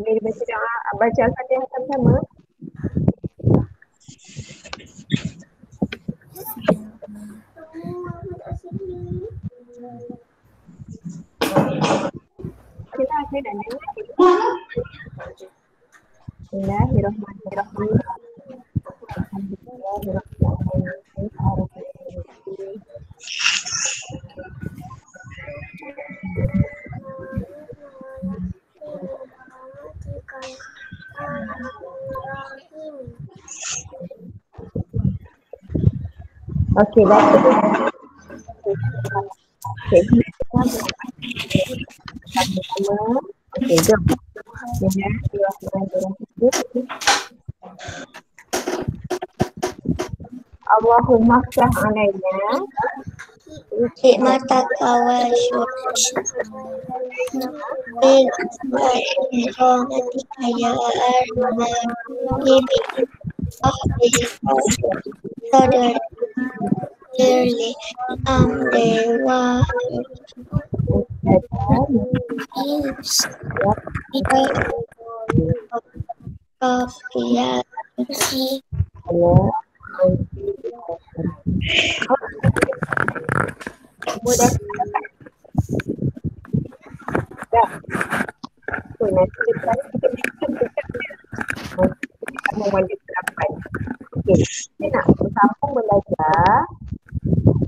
Boleh baca doa, baca Al-Fatihah sama-sama. Kita akan dengar. Bismillahirrahmanirrahim. Alhamdulillahirrahmanirrahim. Okey, baca. Okey, sama-sama. Okey, jom. Bismillahirrahmanirrahim. Allahumma ftah alaina nikmataka wa rahmatika ya arhamar rahimin sadar li amri wa kafiyati mudah. Dah. So, nanti kita memulai terapan. Okey, kita nak bersambung belajar.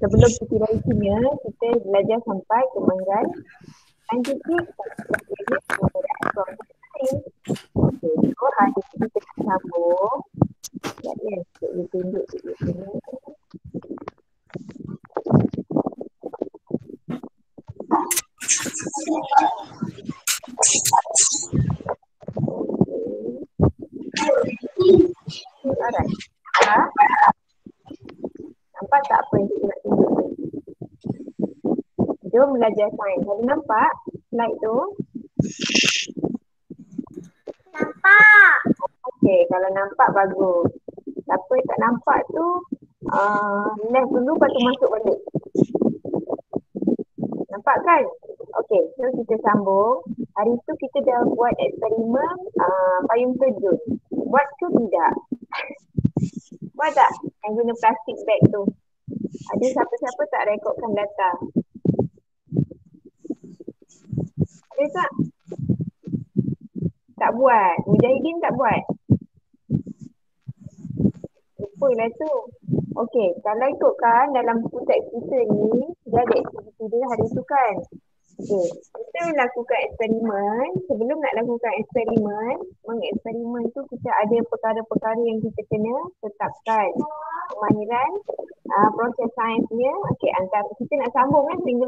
Sebelum kita review, kita belajar sampai ke menggan lanjutnya kita kemudian okey, so hari ini kita sambung. Ya, kita tunjuk di sini. Alright. Nampak tak apa yang kita nak tunjuk ni? Jom belajar sains. Ada nampak slide tu? nampak Okey, kalau nampak bagus. Siapa yang tak nampak tu, left dulu lepas tu masuk balik. Nampak kan? Okey, so kita sambung. Hari tu kita dah buat eksperimen payung terjun. Buat ke tidak? Buat tak? Yang guna plastik bag tu. Ada siapa-siapa tak rekodkan data? Ada tak? Tak buat. Mujahidin tak buat? Lupalah tu. Okey, kalau ikutkan dalam buku teks kita ni, dia ada aktiviti dia hari tu kan? Okey, kita lakukan eksperimen. Sebelum nak lakukan eksperimen, mengeksperimen tu kita ada perkara-perkara yang kita kena tetapkan. Kemahiran proses sainsnya. Okey, antara kita nak sambung kan minggu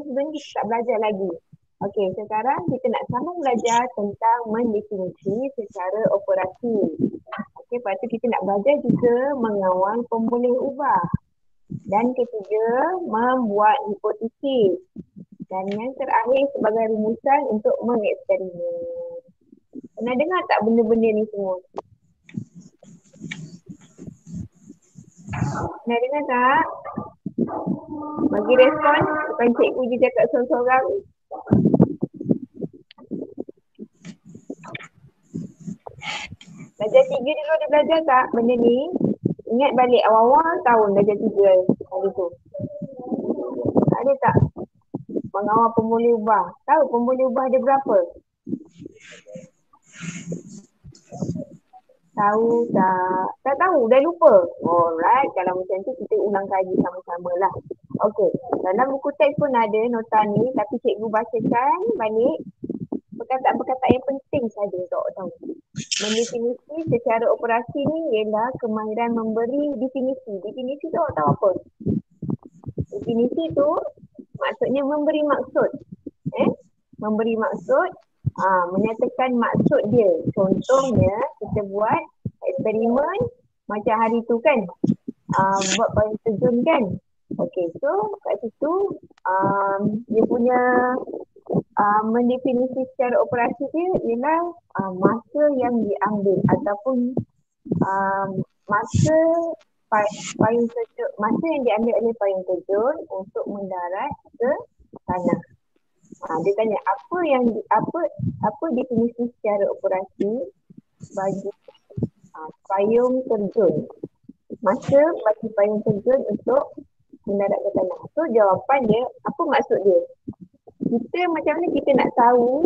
sebelum kita tak belajar lagi. Okey, sekarang kita nak sambung belajar tentang mendefinisi secara operasi. Okey, lepas tu kita nak belajar juga mengawal pemboleh ubah. Dan ketiga, membuat hipotesis. Dan yang terakhir sebagai rumusan untuk mengeksperimen. Pernah dengar tak benda-benda ni semua? Pernah dengar tak? Bagi respon, bukan cikgu je cakap seorang-seorang. Belajar 3 dulu ada belajar tak benda ni? Ingat balik awal-awal tahun belajar 3 hari tu. Ada tak? Mengawal pemboleh ubah. Tahu pemboleh ubah ada berapa? Tahu tak? Tak tahu, dah lupa. Alright, kalau macam tu kita ulang kaji sama-sama lah. Okey, dalam buku teks pun ada nota ni, tapi cikgu bacakan balik perkataan-perkataan yang penting saja untuk awak tahu. Mendefinisi secara operasi ni ialah kemahiran memberi definisi. Definisi tu awak tahu apa? Definisi tu maksudnya memberi maksud. Memberi maksud, menyatakan maksud dia. Contohnya kita buat eksperimen macam hari tu kan, buat payung terjun kan. Okey, so kat situ dia punya mendefinisi secara operasi dia ialah masa yang diambil ataupun masa payung terjun, masa yang diambil oleh payung terjun untuk mendarat ke tanah. Dia tanya apa definisi secara operasi bagi payung terjun. Masa bagi payung terjun untuk mendarat ke tanah. So jawapan dia, apa maksud dia? Kita macam mana kita nak tahu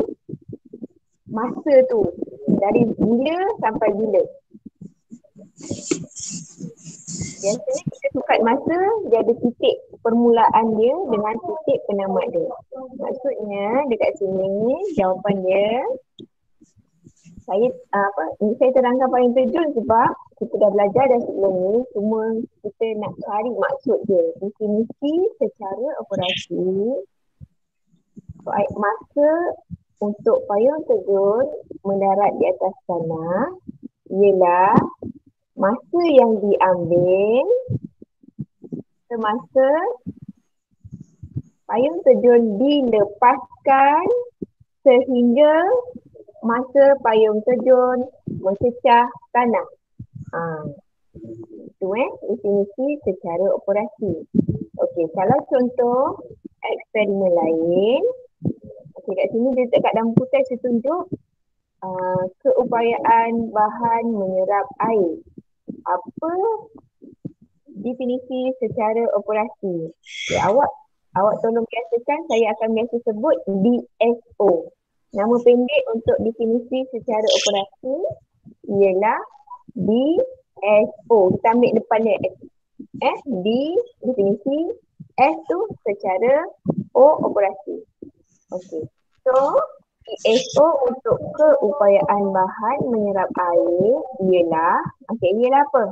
masa tu dari bila sampai bila? Biasanya kita sukat masa, dia ada titik permulaan dia dengan titik penamat dia. Maksudnya dekat sini jawapan dia, saya terangkan payung terjun sebab kita dah belajar dah sebelum ni, cuma kita nak cari maksud dia. Definisi secara operasi masa untuk payung terjun mendarat di atas tanah ialah masa yang diambil semasa payung terjun dilepaskan sehingga masa payung terjun mencecah tanah. Itu definisi secara operasi. Okey, kalau contoh eksperimen lain, okey, kat sini dia dekat dalam putih saya tunjuk keupayaan bahan menyerap air. Apa definisi secara operasi? Okay, awak tolong biasakan, saya akan biasa sebut DSO. Nama pendek untuk definisi secara operasi ialah DSO. Kita ambil depan dia D definisi, S tu secara O operasi. Okey. So DSO untuk keupayaan bahan menyerap air ialah apa?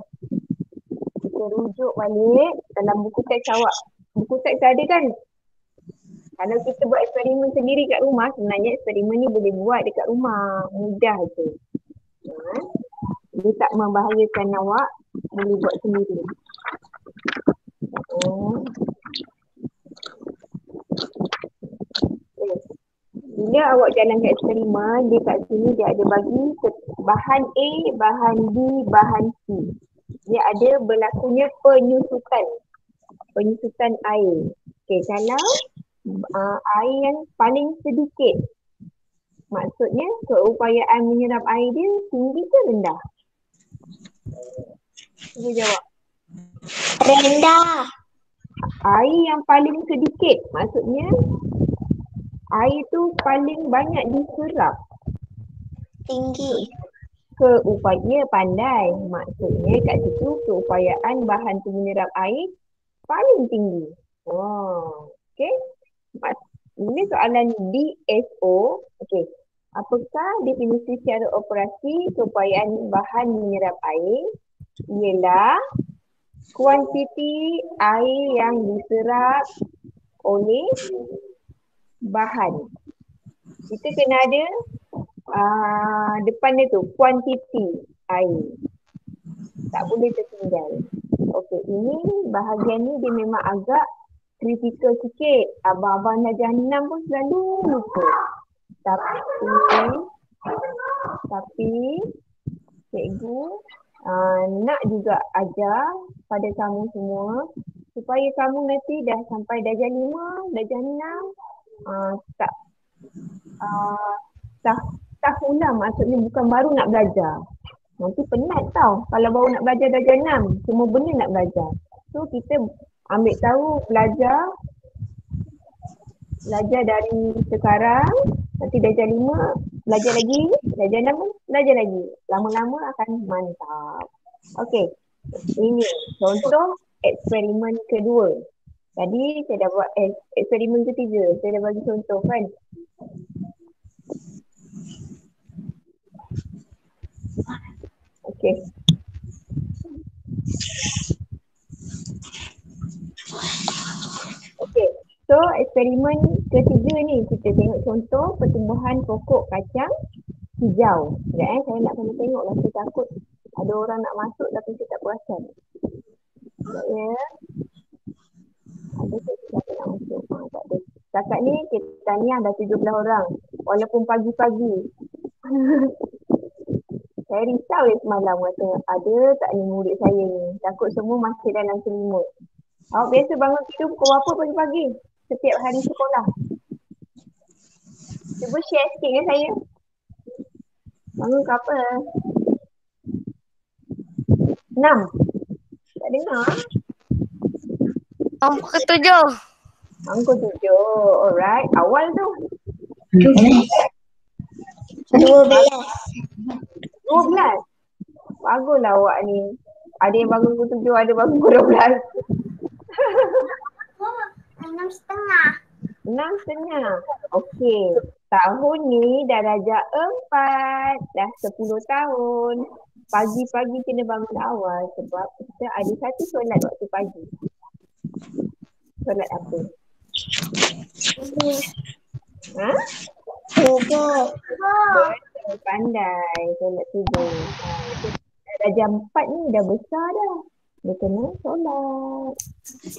Kita rujuk balik dalam buku teks awak. Buku teks ada kan? Kalau kita buat eksperimen sendiri kat rumah, sebenarnya eksperimen ni boleh buat dekat rumah. Mudah je. Dia tak membahayakan awak, boleh buat sendiri. Bila awak jalankan eksperimen, dia kat sini dia ada bagi bahan A, bahan B, bahan C. Dia ada berlakunya penyusutan air. Okey, kalau air yang paling sedikit, maksudnya keupayaan menyerap air dia tinggi ke rendah? Cuba jawab. Rendah. Air yang paling sedikit, maksudnya air tu paling banyak diserap. Tinggi. Keupayaan pandai. Maksudnya kat situ keupayaan bahan tu menyerap air paling tinggi. Okey. Ini soalan DSO. Okey. Apakah definisi secara operasi keupayaan bahan menyerap air? Ialah kuantiti air yang diserap oleh bahan. Kita kena ada depan dia tu, kuantiti air. Tak boleh tertinggal. Okey, ini bahagian ni dia memang agak kritikal sikit. Abang-abang darjah 6 pun selalu lupa. Tapi cikgu nak juga ajar pada kamu semua supaya kamu nanti dah sampai darjah 5, darjah 6 tak ulang, maksudnya bukan baru nak belajar. Nanti penat tau kalau baru nak belajar darjah 6, semua benda nak belajar. So kita ambil tahu belajar dari sekarang, nanti darjah 5 belajar lagi, darjah 6 belajar lagi. Lama-lama akan mantap. Okey, ini contoh eksperimen kedua. Tadi saya dah buat eksperimen ketiga, saya dah bagi contoh kan. Okey. Okey, so eksperimen ketiga ni kita tengok contoh pertumbuhan pokok kacang hijau. Sekejap saya nak kena tengok lah, saya takut ada orang nak masuk tapi saya tak perasan. Sekejap ya. Ada saya tak nak masuk. Tak ada. Setakat ni kita tanya dah 17 orang. Walaupun pagi-pagi. Saya risau semalam kata ada tak ni murid saya ni. Takut semua masih dalam selimut. Awak biasa bangun tidur pukul berapa pagi-pagi? Setiap hari sekolah? Cuba share sikit dengan saya. Bangun ke apa? 6. Tak dengar. Nombor ketujuh. Angka 7. Alright. Awal tu. 12. 12. Baguslah awak ni. Ada yang bangun pukul 7, ada bangun pukul 12. 6.30. 6.30. Okey. Tahun ni dah darjah 4. Dah 10 tahun. Pagi-pagi kena bangun awal sebab kita ada satu solat waktu pagi. Solat apa? Ha? Subuh. Betul, pandai. Solat subuh. Darjah 4 ni dah besar dah. Dia kena solat.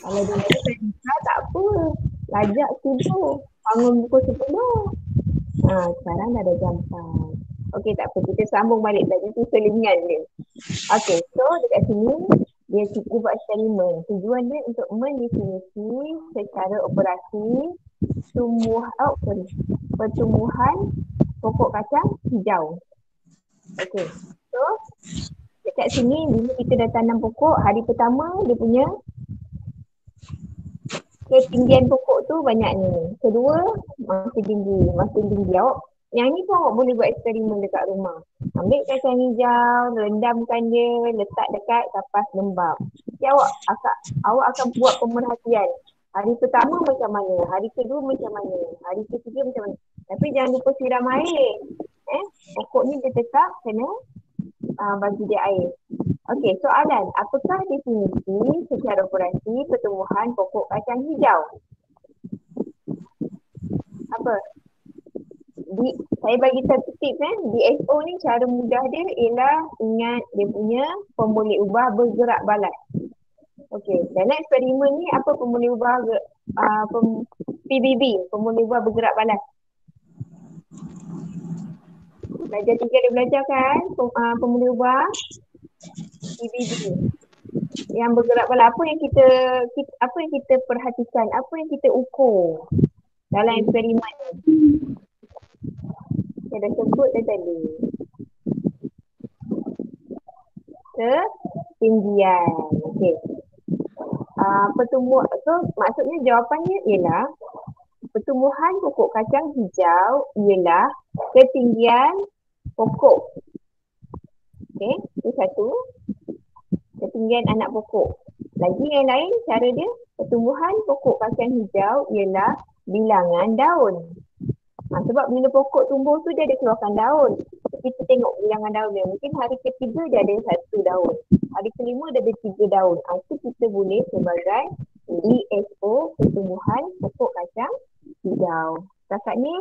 Kalau dia dah besar tak apa. Lajak subuh. Bangun pukul 10. Sekarang dah ada jam 4. Okey, tak apa. Kita sambung balik tadi tu selingan dia. Okey, so dekat sini dia buat eksperimen. Tujuan dia untuk mendefinisi secara operasi pertumbuhan pokok kacang hijau. Okey, so dekat sini bila kita dah tanam pokok, hari pertama dia punya ketinggian pokok tu banyak ni. Kedua, makin tinggi. Awak yang ni pun awak boleh buat eksperimen dekat rumah. Ambil kacang hijau, rendamkan dia, letak dekat kapas lembab. Jadi awak akan buat pemerhatian. Hari pertama macam mana, hari kedua macam mana, hari ketiga macam mana. Tapi jangan lupa siram air. Pokok ni dia tetap kena bagi dia air. Okey, soalan. Apakah definisi secara operasi pertumbuhan pokok kacang hijau? Apa? Saya bagi satu tips DSO ni cara mudah dia ialah ingat dia punya pemboleh ubah bergerak balas. Okey, dalam eksperimen ni apa pemboleh ubah PBB, pemboleh ubah bergerak balas. Belajar 3 dia belajar kan pemboleh ubah PBB yang bergerak balas. Apa yang kita perhatikan, apa yang kita ukur dalam eksperimen ni? Saya dah sebut tadi. Ketinggian. Okey. Pertumbuhan. So maksudnya jawapannya ialah pertumbuhan pokok kacang hijau ialah ketinggian pokok. Okey, itu satu. Ketinggian anak pokok. Lagi yang lain cara dia, pertumbuhan pokok kacang hijau ialah bilangan daun. Sebab bila pokok tumbuh tu dia ada keluarkan daun. Kita tengok bilangan daun dia. Mungkin hari ketiga dia ada 1 daun. Hari kelima dia ada 3 daun. Itu kita boleh sebagai DSO pertumbuhan pokok kacang hijau. Setakat ni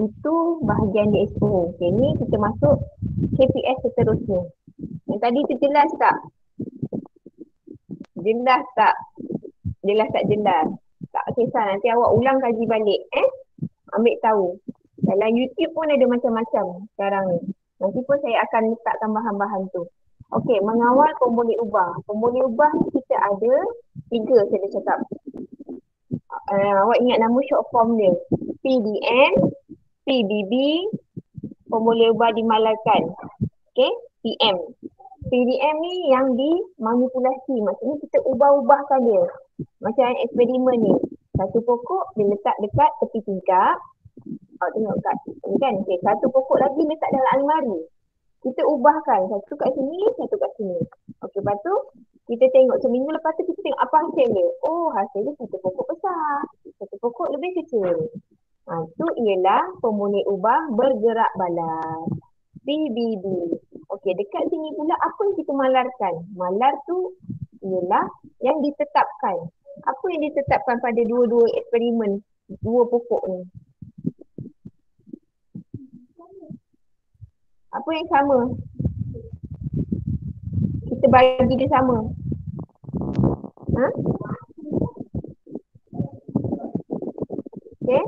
itu bahagian DSO. Okay, ni kita masuk KPS seterusnya. Yang tadi tu jelas tak? Jelas tak? Jelas tak jelas? Tak kisah, nanti awak ulang kaji balik. Ambil tahu. Dalam YouTube pun ada macam-macam sekarang ni. Nanti pun saya akan letakkan bahan-bahan tu. Okey, mengawal pemboleh ubah. Pemboleh ubah kita ada 3 saya dah cakap. Awak ingat nama short form dia. PDM, PBB, pemboleh ubah dimalarkan. Okey, PM. PDM ni yang dimanipulasi. Maksudnya kita ubah-ubahkan dia. Macam eksperimen ni. Satu pokok dia letak dekat tepi tingkap. Tengok kat ni kan. Okay. Satu pokok lagi letak dalam almari. Kita ubahkan. Satu kat sini, satu kat sini. Okey, lepas tu kita tengok seminggu lepas tu kita tengok apa hasil dia. Oh, hasil dia satu pokok besar. Satu pokok lebih kecil. Itu ialah pemboleh ubah bergerak balas. PBB. Okey, dekat sini pula apa yang kita malarkan? Malar tu ialah yang ditetapkan. Apa yang ditetapkan pada dua-dua eksperimen, dua pokok ni? Apa yang sama? Kita bagi dia sama. Okey.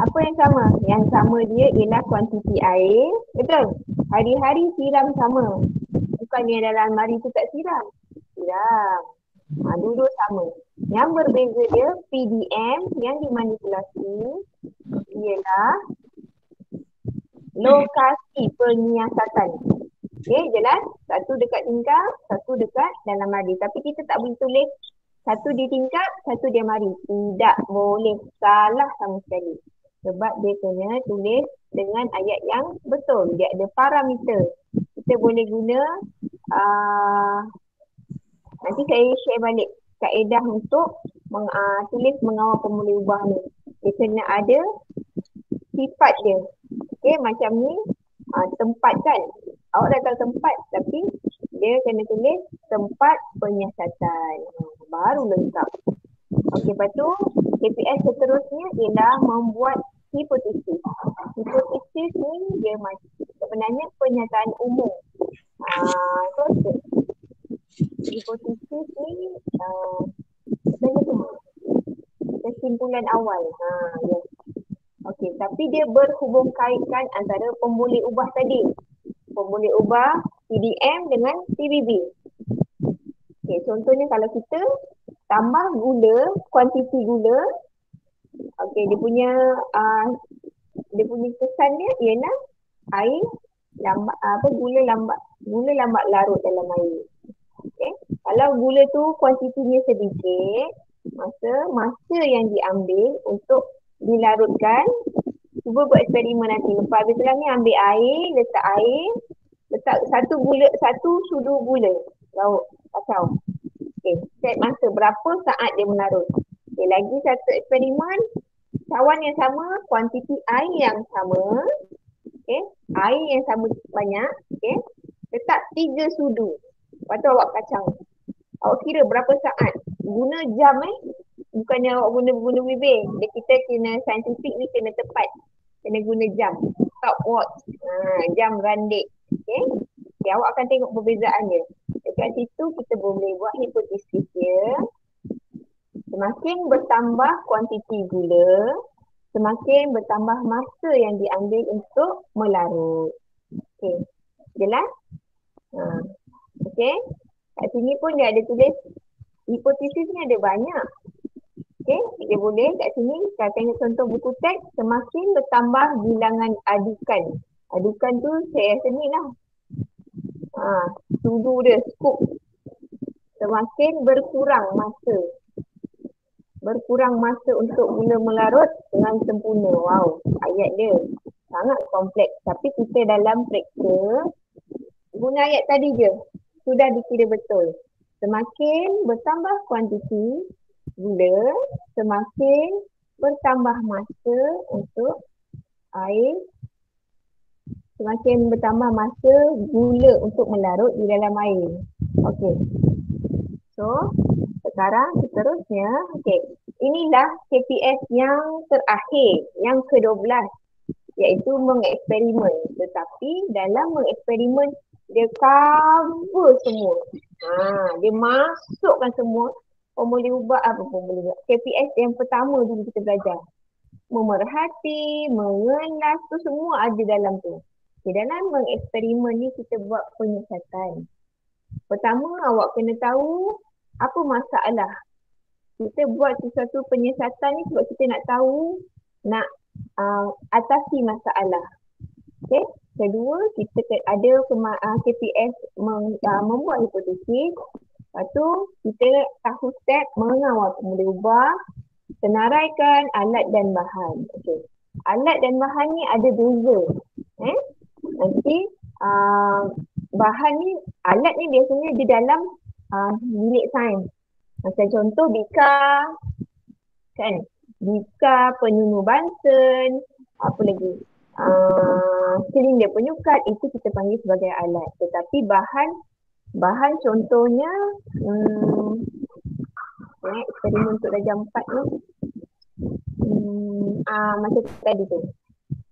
Apa yang sama? Yang sama dia ialah kuantiti air. Betul? Hari-hari siram sama. Bukannya dalam almari tu tak siram. Siram. Dua-dua sama. Yang berbeza dia PDM yang dimanipulasi ialah lokasi penyiasatan. Okey, jelas? Satu dekat tingkap, satu dekat dalam mari. Tapi kita tak boleh tulis satu di tingkap, satu di mari. Tidak boleh, salah sama sekali. Sebab dia kena tulis dengan ayat yang betul. Dia ada parameter. Kita boleh guna, nanti saya share balik kaedah untuk tulis mengawal pemulih ubah ni. Dia kena ada sifat dia. Okey, macam ni tempat kan. Awak dah tahu tempat tapi dia kena tulis tempat penyiasatan. Baru lengkap. Okey, lepas tu KPS seterusnya ialah membuat hipotesis. Hipotesis ni dia sebenarnya pernyataan umum. So, hipotesis ni kesimpulan awal. Yes. Okey, tapi dia berhubung kaitkan antara pemboleh ubah tadi. Pemboleh ubah PDM dengan PBB. Okey, contohnya kalau kita tambah gula, kuantiti gula. Okey, dia punya kesan dia ialah air lambat gula lambat larut dalam air. Okey, kalau gula tu kuantitinya sedikit, masa yang diambil untuk dilarutkan, cuba buat eksperimen nanti. Lepas habis sekarang ni ambil air, letak satu sudu gula, lauk, kacau. Okey, set masa berapa saat dia melarut. Okey, lagi satu eksperimen, cawan yang sama, kuantiti air yang sama. Okey, air yang sama banyak, okey. Letak 3 sudu. Lepas tu awak kacau. Awak kira berapa saat? Guna jam bukannya awak guna bibir. Kita kena saintifik ni kena tepat. Kena guna jam. Stopwatch. Jam randik. Okay? Okay, awak akan tengok perbezaan dia. Dekat situ kita boleh buat hipotesis dia. Semakin bertambah kuantiti gula, semakin bertambah masa yang diambil untuk melarut. Okay. Jelas? Okay. Kat sini pun dia ada tulis hipotesis ni ada banyak. Okay, dia boleh kat sini kita tengok contoh buku teks, semakin bertambah bilangan adukan. Adukan tu saya rasa ni lah. Sudu dia, scoop. Semakin berkurang masa untuk gula melarut dengan sempurna. Wow, ayat dia sangat kompleks. Tapi kita dalam periksa guna ayat tadi je. Sudah dikira betul. Semakin bertambah kuantiti gula, semakin bertambah masa untuk air, semakin bertambah masa gula untuk melarut di dalam air. Okey. So, sekarang seterusnya, okey. Inilah KPS yang terakhir, yang ke-12, iaitu mengeksperimen. Tetapi dalam mengeksperimen dia cover semua. Dia masukkan semua KPS yang pertama dulu kita belajar. Memerhati, mengelas tu semua ada dalam tu. Okay, dalam mengeksperimen ni kita buat penyiasatan. Pertama awak kena tahu apa masalah. Kita buat sesuatu penyiasatan ni sebab kita nak tahu, nak atasi masalah. Okay. Kedua, kita ada KPS membuat hipotesis. Lepas tu, kita tahu step mengawal pemboleh ubah, senaraikan alat dan bahan. Okay. Alat dan bahan ni ada beza. Nanti bahan ni, alat ni biasanya di dalam bilik sains. Macam contoh bika, kan? Bika penyunu bansen, apa lagi? Silinder penyukat, itu kita panggil sebagai alat. Tetapi bahan contohnya eksperimen untuk darjah 4 ni macam tadi tu,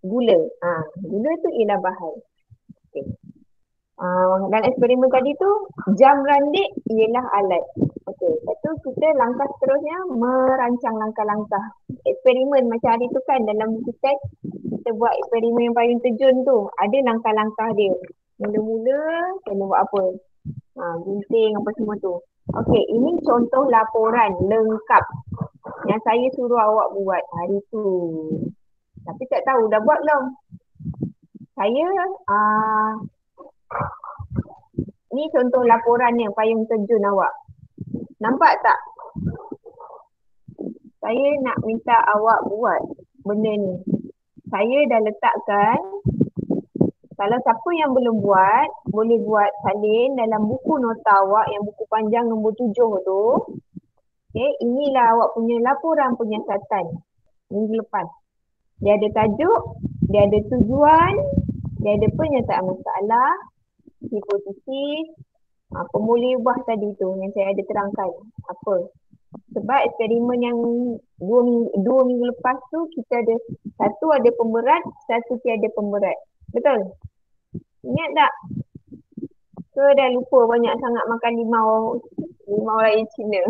gula. Gula tu ialah bahan. Okay. Dan eksperimen tadi tu jam randik ialah alat. Okey, lepas tu kita langkah seterusnya merancang langkah-langkah eksperimen macam hari tu kan dalam buku teks kita buat eksperimen yang payung terjun tu, ada langkah-langkah dia. Mula-mula kena buat apa? Gunting apa semua tu. Okey, ini contoh laporan lengkap yang saya suruh awak buat hari tu. Tapi tak tahu dah buat belum. Saya, ni contoh laporannya payung terjun awak. Nampak tak? Saya nak minta awak buat benda ni. Saya dah letakkan, kalau siapa yang belum buat, boleh buat salin dalam buku nota awak yang buku panjang nombor 7 tu. Okay, inilah awak punya laporan penyiasatan minggu lepas. Dia ada tajuk, dia ada tujuan, dia ada penyataan masalah, hipotesis, pemulih ubah tadi tu yang saya ada terangkan. Apa? Sebab eksperimen yang dua minggu lepas tu kita ada satu ada pemberat, satu tiada pemberat. Betul? Ingat tak? Ke dah lupa banyak sangat makan limau raya Cina?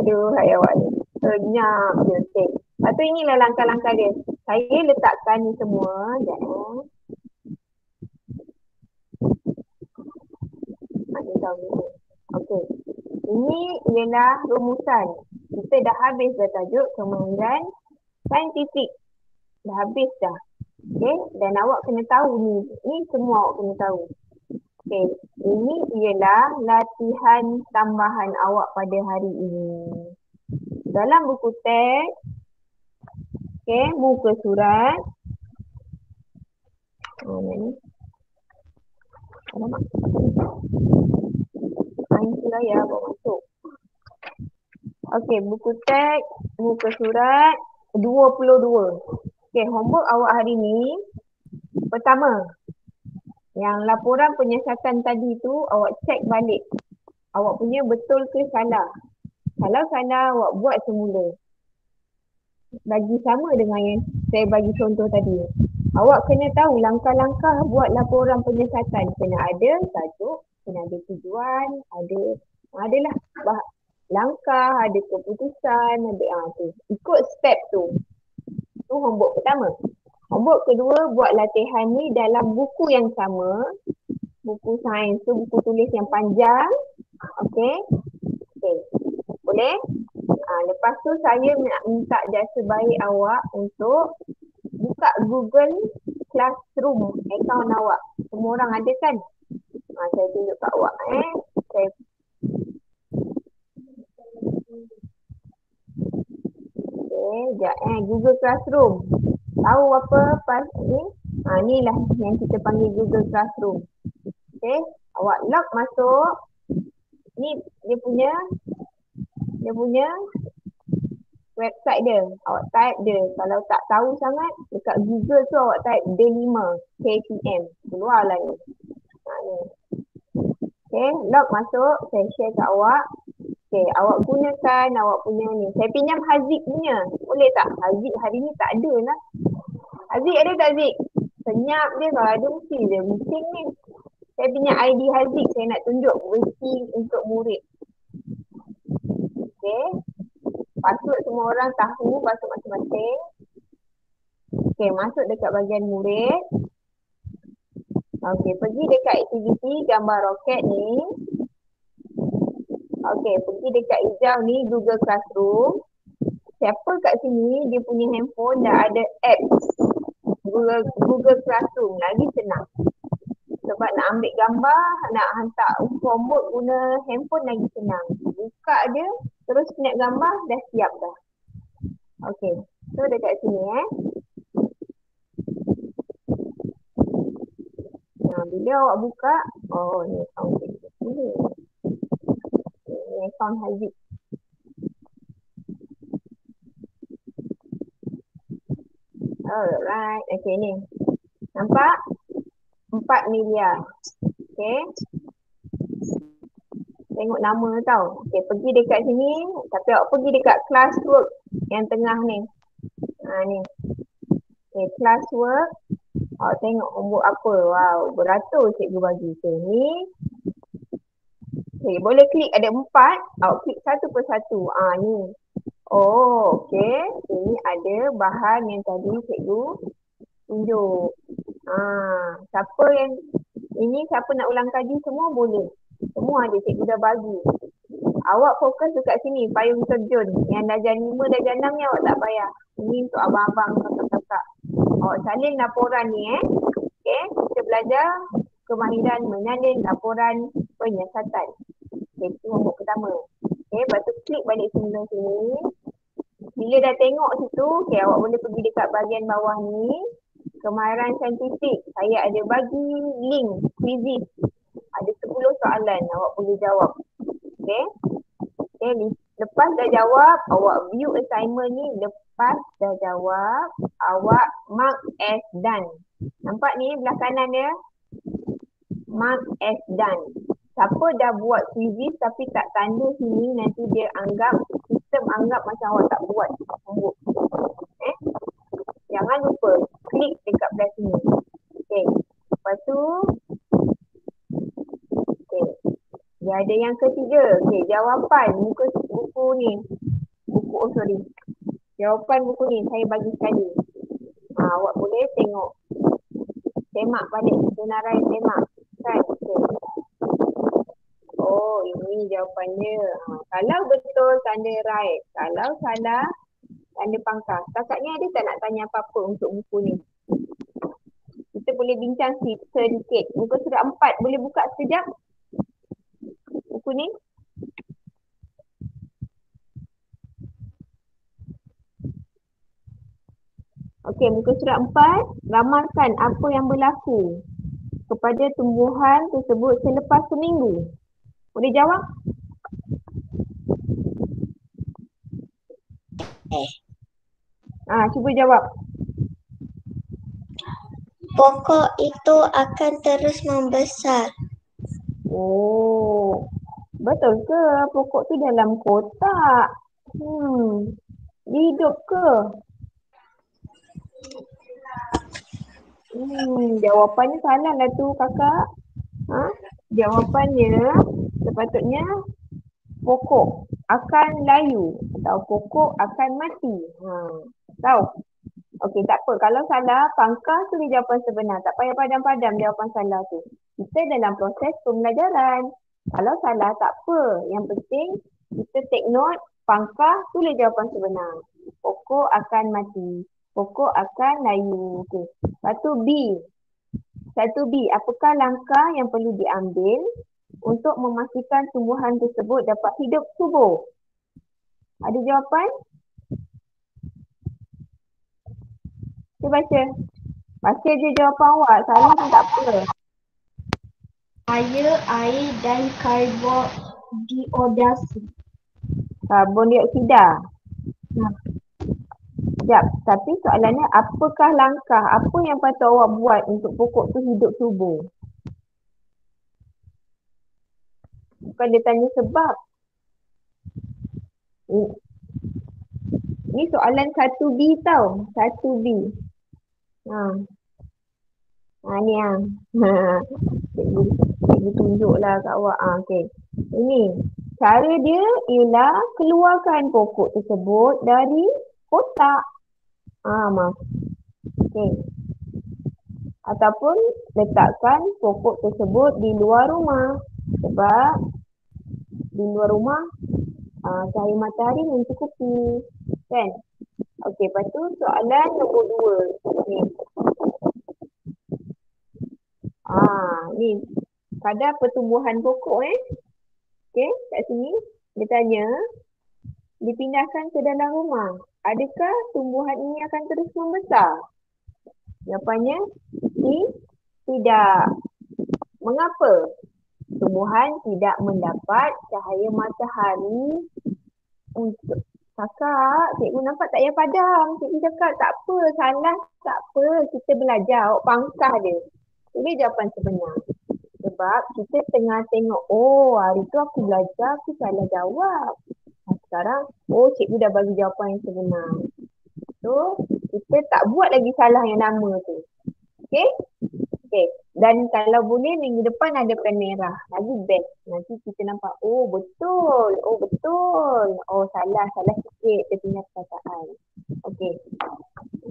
Aduh, hai awak ni. Senyap je. Okay. Lepas tu inilah langkah-langkah dia. Saya letakkan ni semua. Sekejap. Mana tahu ni. Okey. Ini ialah rumusan. Kita dah habis dah tajuk kemahiran saintifik. Dah habis dah. Okay. Dan awak kena tahu ni. Ni semua awak kena tahu. Okay. Ini ialah latihan tambahan awak pada hari ini. Dalam buku teks, okay, muka surat. Mana ni? Alamak. Ini saya bawa masuk. Okey, buku teks, muka surat 22. Okey, homework awak hari ni. Pertama, yang laporan penyiasatan tadi tu awak cek balik. Awak punya betul ke salah. Kalau salah, awak buat semula. Bagi sama dengan yang saya bagi contoh tadi. Awak kena tahu langkah-langkah buat laporan penyiasatan. Kena ada tajuk, kena ada tujuan, adalah langkah, ada keputusan, ada tu. Ikut step tu. Tu homework pertama. Homework kedua, buat latihan ni dalam buku yang sama. Buku sains tu, buku tulis yang panjang. Okey. Okey. Boleh? Lepas tu saya nak minta jasa baik awak untuk buka Google Classroom akaun awak. Semua orang ada kan? Saya tunjuk kat awak. Saya sekejap Google Classroom. Tahu apa pas ni? Ni lah yang kita panggil Google Classroom. Okay, awak log masuk. Ni dia punya website dia. Awak type dia. Kalau tak tahu sangat, dekat Google tu awak type D5 KPM. Keluarlah ni. Ni. Okay, log masuk. Saya share kat awak. Okay, awak gunakan awak punya ni. Saya pinjam Haziq punya. Boleh tak? Haziq hari ni tak ada lah. Haziq ada tak Haziq? Senyap dia, kalau ada mesti dia meeting ni. Saya pinjam ID Haziq. Saya nak tunjuk wiki untuk murid. Okay. Password semua orang tahu, password masing-masing. Okay, masuk dekat bahagian murid. Okay, pergi dekat aktiviti gambar roket ni. Okay, pergi dekat hijau ni Google Classroom. Siapa kat sini dia punya handphone dah ada app Google Classroom, lagi senang. Sebab nak ambil gambar, nak hantar homework guna handphone lagi senang. Buka dia, terus snap gambar, dah siap dah. Okay, so dekat sini bila awak buka, ni account ni. Ni account Haziq. Alright, okay ni. Nampak? 4 miliar. Okay. Tengok nama tau. Okay, pergi dekat sini. Tapi awak pergi dekat classwork yang tengah ni. Ni. Okay, classwork. Awak tengok homework apa. Wow, beratus cikgu bagi. Okay, ni. Okay, boleh klik ada 4. Awak klik satu persatu. Ni. Oh, okay. Ini ada bahan yang tadi cikgu tunjuk. Siapa yang ini siapa nak ulang kaji semua boleh. Semua ada cikgu dah bagi. Awak fokus dekat sini, payung terjun. Yang darjah 5, darjah 6 ni awak tak payah. Ini untuk abang-abang, kakak-kakak. Awak salin laporan ni Okay, kita belajar kemahiran menyalin laporan penyiasatan. Okay, itu homework pertama. Okay, lepas tu klik balik sini. Bila dah tengok situ, okay, awak boleh pergi dekat bahagian bawah ni. Kemahiran saintifik. Saya ada bagi link quizzes. Ada 10 soalan awak boleh jawab. Okay. Okay, lepas dah jawab, awak view assignment ni. Lepas dah jawab, awak mark as done. Nampak ni belah kanan dia? Mark as done. Siapa dah buat quizzes tapi tak tanda sini, nanti dia anggap, sistem anggap macam awak tak buat homework. Jangan lupa klik dekat belah sini. Okay. Lepas tu, okay. Dia ada yang ketiga. Okay, jawapan muka buku ni. Jawapan buku ni saya bagi sekali. Awak boleh tengok. Semak balik. Senarai semak. Kan? Okay. Oh, ini jawapannya. Kalau betul, tanda right. Kalau salah, tanda pangkah. Kakak ni ada tak nak tanya apa-apa untuk buku ni? Kita boleh bincang sedikit. Muka surat 4. Boleh buka sekejap? Buku ni. Okey, muka surat 4. Ramalkan apa yang berlaku kepada tumbuhan tersebut selepas seminggu. Boleh jawab? Cuba jawab. Pokok itu akan terus membesar. Oh, betul ke pokok tu dalam kotak? Hidup ke? Jawapannya salah lah tu kakak. Jawapannya sepatutnya pokok akan layu atau pokok akan mati. Tahu? Okey, tak apa. Kalau salah, pangkah tulis jawapan sebenar. Tak payah padam-padam jawapan salah tu. Kita dalam proses pembelajaran. Kalau salah, tak apa. Yang penting, kita take note, pangkah tulis jawapan sebenar. Pokok akan mati. Pokok akan layu. Okey. Lepas tu B. 1B. Apakah langkah yang perlu diambil untuk memastikan tumbuhan tersebut dapat hidup subur? Ada jawapan? Kita baca. Baca je jawapan awak. Salah pun tak apa. Air dan karbon-dioksida. Karbon dioksida. Sekejap. Tapi soalannya, apakah langkah? Apa yang patut awak buat untuk pokok tu hidup subur? Bukan dia tanya sebab. Ni soalan 1B tau. 1B. Ni Cikgu tunjuklah kat awak. Okey. Ini. Cara dia ialah keluarkan pokok tersebut dari kotak. Okey. Ataupun letakkan pokok tersebut di luar rumah. Sebab di luar rumah cahaya matahari mencukupi. Kan? Okey, lepas tu soalan nombor 2. Ni kadar pertumbuhan pokok Okey, kat sini dia tanya dipindahkan ke dalam rumah. Adakah tumbuhan ini akan terus membesar? Jawapannya tidak. Mengapa? Tumbuhan tidak mendapat cahaya matahari untuk kakak. Cikgu nampak tak payah padam. Cikgu cakap tak apa, salah tak apa. Kita belajar, awak pangkah dia. Tulis jawapan sebenar. Sebab kita tengah tengok, hari tu aku belajar, aku salah jawab. Sekarang, cikgu dah bagi jawapan yang sebenar. So, kita tak buat lagi salah yang lama tu. Okay? Okay. Dan kalau boleh, minggu depan ada pen merah. Lagi best. Nanti kita nampak, betul. Salah sikit dia punya perkataan. Okay.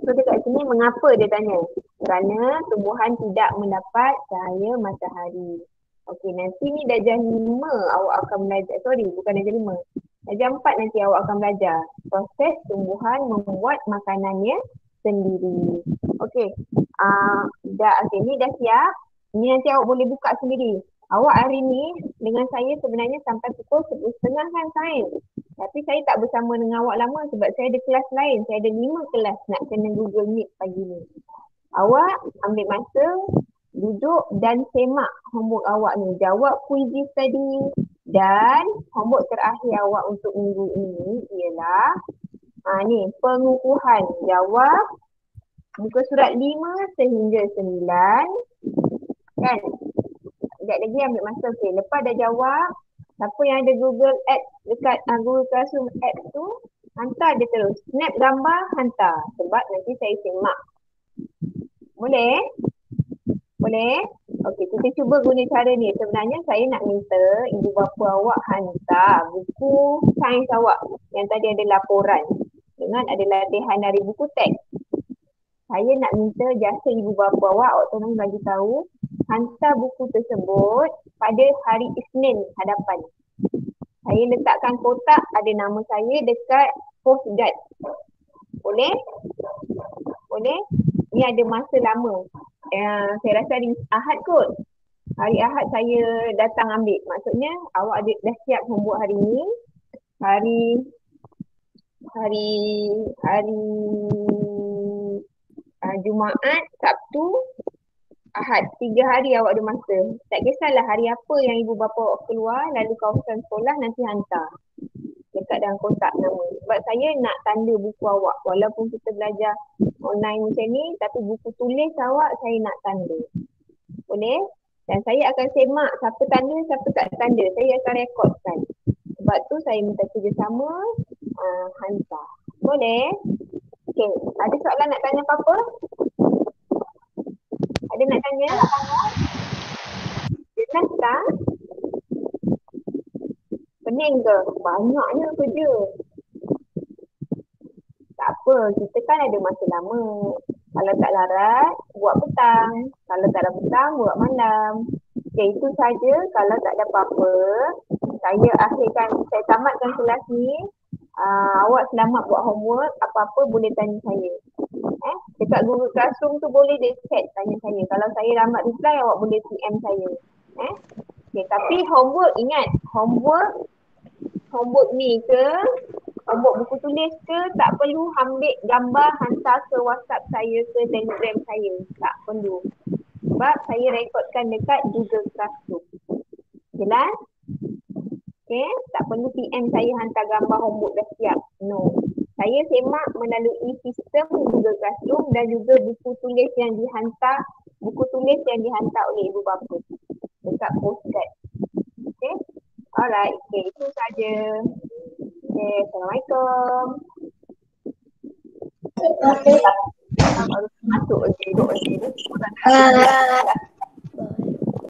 So, dekat sini mengapa dia tanya? Kerana tumbuhan tidak mendapat cahaya matahari. Okey, nanti ni darjah 5 awak akan belajar. Sorry, bukan darjah 5. Darjah 4 nanti awak akan belajar proses tumbuhan membuat makanannya sendiri. Okey. Dah okey, ni dah siap. Ni nanti awak boleh buka sendiri. Awak hari ni dengan saya sebenarnya sampai pukul 10.30 kan sains. Tapi saya tak bersama dengan awak lama sebab saya ada kelas lain. Saya ada 5 kelas nak kena Google Meet pagi ni. Awak ambil masa duduk dan semak homework awak ni. Jawab kuisis tadi. Dan homework terakhir awak untuk minggu ini ialah ni pengukuhan. Jawab muka surat 5 sehingga 9. Kan? Sekejap lagi ambil masa. Okey, lepas dah jawab, siapa yang ada Google Ads dekat Google Classroom Ads tu, hantar dia terus. Snap gambar, hantar. Sebab nanti saya semak. Boleh? Boleh? Okey, kita cuba guna cara ni. Sebenarnya saya nak minta ibu bapa awak hantar buku sains awak yang tadi ada laporan dengan ada latihan dari buku teks. Saya nak minta jasa ibu bapa awak tolong bagi tahu hantar buku tersebut pada hari Isnin hadapan. Saya letakkan kotak ada nama saya dekat postcard. Boleh? Boleh? Ni ada masa lama. Saya rasa hari Ahad kot. Hari Ahad saya datang ambil. Maksudnya awak dah siap homework hari ni. Hari Jumaat, Sabtu, Ahad. 3 hari awak ada masa. Tak kisahlah hari apa yang ibu bapa awak keluar lalu kawasan sekolah nanti hantar. Letak dalam kotak nama. Sebab saya nak tanda buku awak. Walaupun kita belajar online macam ni, tapi buku tulis awak saya nak tanda. Boleh? Dan saya akan semak siapa tanda, siapa tak tanda. Saya akan rekodkan. Sebab tu saya minta kerjasama hantar. Boleh? Okey. Ada soalan nak tanya apa-apa? Ada nak tanya? Jelas tak? Pening ke? Banyaknya kerja. Tak apa, kita kan ada masa lama. Kalau tak larat, buat petang. Kalau tak ada petang, buat malam. Okay, itu saja. Kalau tak ada apa-apa, saya tamatkan kelas ni. Awak selamat buat homework. Apa-apa boleh tanya saya. Dekat Google Classroom tu boleh dia chat tanya saya. Kalau saya lambat reply, awak boleh PM saya. Okay, tapi homework, ingat. Homework ni ke, homework buku tulis ke, tak perlu ambil gambar hantar ke WhatsApp saya ke Telegram saya. Tak perlu. Sebab saya rekodkan dekat Google Classroom. Jelas? Okay, tak perlu PM saya hantar gambar homework dah siap. No. Saya semak melalui sistem Google Classroom dan juga buku tulis yang dihantar oleh ibu bapa dekat postcard. Okay? Alright, okay, itu saja. Okay, Assalamualaikum. Baru masuk lagi, duduk lagi.